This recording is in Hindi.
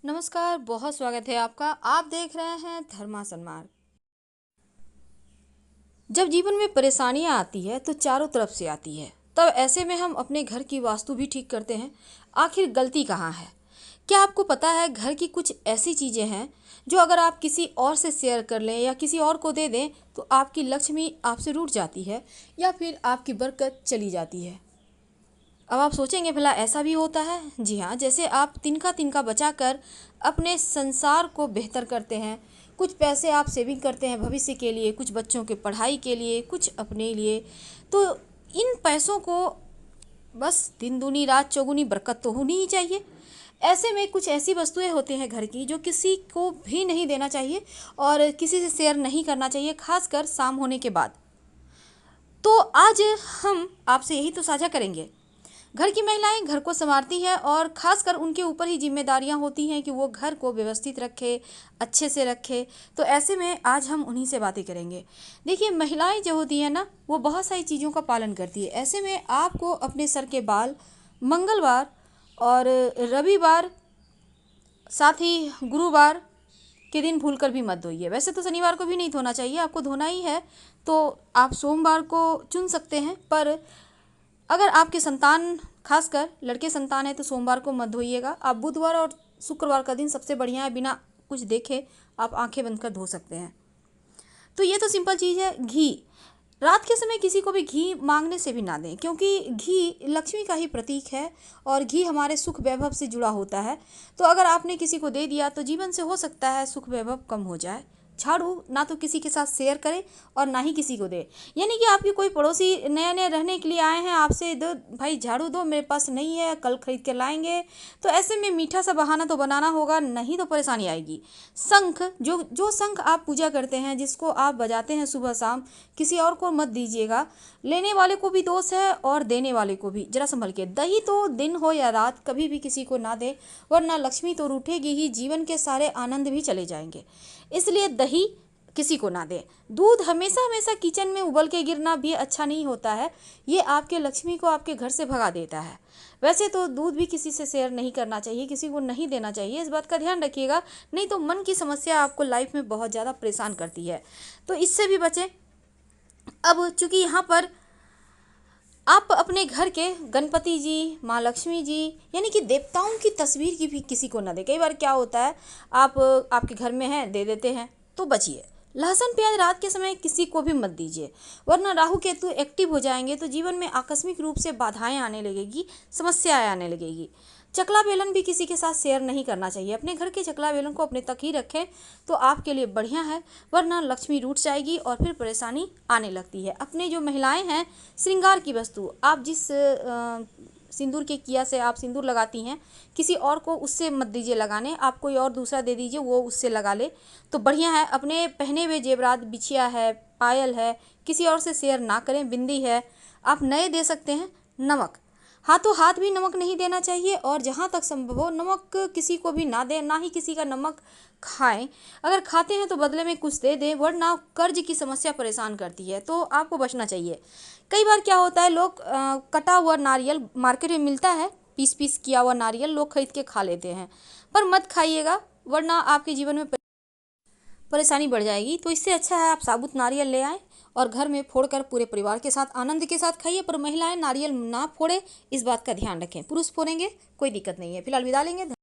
नमस्कार, बहुत स्वागत है आपका। आप देख रहे हैं धर्मा सन्मार्ग। जब जीवन में परेशानियां आती है तो चारों तरफ से आती है। तब ऐसे में हम अपने घर की वास्तु भी ठीक करते हैं। आखिर गलती कहाँ है? क्या आपको पता है घर की कुछ ऐसी चीज़ें हैं जो अगर आप किसी और से शेयर कर लें या किसी और को दे दें तो आपकी लक्ष्मी आपसे रूठ जाती है या फिर आपकी बरकत चली जाती है। अब आप सोचेंगे भला ऐसा भी होता है? जी हाँ, जैसे आप तिनका तिनका बचाकर अपने संसार को बेहतर करते हैं। कुछ पैसे आप सेविंग करते हैं भविष्य के लिए, कुछ बच्चों के पढ़ाई के लिए, कुछ अपने लिए। तो इन पैसों को बस दिन दूनी रात चौगुनी बरकत तो होनी ही चाहिए। ऐसे में कुछ ऐसी वस्तुएं होती हैं घर की जो किसी को भी नहीं देना चाहिए और किसी से शेयर नहीं करना चाहिए, खासकर शाम होने के बाद। तो आज हम आपसे यही तो साझा करेंगे। घर की महिलाएं घर को संवारती हैं और खासकर उनके ऊपर ही जिम्मेदारियां होती हैं कि वो घर को व्यवस्थित रखे, अच्छे से रखे। तो ऐसे में आज हम उन्हीं से बातें करेंगे। देखिए, महिलाएं जो होती हैं ना, वो बहुत सारी चीज़ों का पालन करती है। ऐसे में आपको अपने सर के बाल मंगलवार और रविवार, साथ ही गुरुवार के दिन भूलकर भी मत धोइए। वैसे तो शनिवार को भी नहीं धोना चाहिए, आपको धोना ही है तो आप सोमवार को चुन सकते हैं। पर अगर आपके संतान, खासकर लड़के संतान है, तो सोमवार को मत धोइएगा। आप बुधवार और शुक्रवार का दिन सबसे बढ़िया है, बिना कुछ देखे आप आंखें बंद कर धो सकते हैं। तो ये तो सिंपल चीज़ है। घी, रात के समय किसी को भी घी मांगने से भी ना दें, क्योंकि घी लक्ष्मी का ही प्रतीक है और घी हमारे सुख वैभव से जुड़ा होता है। तो अगर आपने किसी को दे दिया तो जीवन से हो सकता है सुख वैभव कम हो जाए। झाड़ू ना तो किसी के साथ शेयर करें और ना ही किसी को दे। यानी कि आपके कोई पड़ोसी नया नया रहने के लिए आए हैं, आपसे दो भाई झाड़ू दो, मेरे पास नहीं है, कल खरीद के लाएंगे। तो ऐसे में मीठा सा बहाना तो बनाना होगा, नहीं तो परेशानी आएगी। शंख, जो जो शंख आप पूजा करते हैं, जिसको आप बजाते हैं सुबह शाम, किसी और को मत दीजिएगा। लेने वाले को भी दोष है और देने वाले को भी। जरा संभल के। दही तो दिन हो या रात कभी भी किसी को ना दे, वरना लक्ष्मी तो रूठेगी ही, जीवन के सारे आनंद भी चले जाएंगे। इसलिए दही किसी को ना दे। दूध हमेशा हमेशा किचन में उबल के गिरना भी अच्छा नहीं होता है। ये आपके लक्ष्मी को आपके घर से भगा देता है। वैसे तो दूध भी किसी से शेयर नहीं करना चाहिए, किसी को नहीं देना चाहिए, इस बात का ध्यान रखिएगा। नहीं तो मन की समस्या आपको लाइफ में बहुत ज़्यादा परेशान करती है, तो इससे भी बचें। अब चूंकि यहाँ पर आप अपने घर के गणपति जी, माँ लक्ष्मी जी, यानी कि देवताओं की तस्वीर की भी किसी को न दे। कई बार क्या होता है, आप आपके घर में हैं, दे देते हैं, तो बचिए। लहसुन प्याज रात के समय किसी को भी मत दीजिए, वरना राहु केतु एक्टिव हो जाएंगे तो जीवन में आकस्मिक रूप से बाधाएं आने लगेगी, समस्याएं आने लगेगी। चकला बेलन भी किसी के साथ शेयर नहीं करना चाहिए। अपने घर के चकला बेलन को अपने तक ही रखें तो आपके लिए बढ़िया है, वरना लक्ष्मी रूठ जाएगी और फिर परेशानी आने लगती है। अपने जो महिलाएं हैं, श्रृंगार की वस्तु, आप जिस सिंदूर के किया से आप सिंदूर लगाती हैं, किसी और को उससे मत दीजिए लगाने। आप कोई और दूसरा दे दीजिए, वो उससे लगा ले तो बढ़िया है। अपने पहने हुए जेवरात, बिछिया है, पायल है, किसी और से शेयर ना करें। बिंदी है, आप नए दे सकते हैं। नमक, हाथों हाथ भी नमक नहीं देना चाहिए और जहाँ तक संभव हो नमक किसी को भी ना दें, ना ही किसी का नमक खाएं। अगर खाते हैं तो बदले में कुछ दे दें, वरना कर्ज की समस्या परेशान करती है, तो आपको बचना चाहिए। कई बार क्या होता है, लोग कटा हुआ नारियल मार्केट में मिलता है, पीस पीस किया हुआ नारियल लोग खरीद के खा लेते हैं, पर मत खाइएगा, वरना आपके जीवन में परेशानी बढ़ जाएगी। तो इससे अच्छा है आप साबुत नारियल ले आएँ और घर में फोड़कर पूरे परिवार के साथ आनंद के साथ खाइए। पर महिलाएं नारियल ना फोड़े, इस बात का ध्यान रखें। पुरुष फोड़ेंगे कोई दिक्कत नहीं है। फिलहाल विदा लेंगे।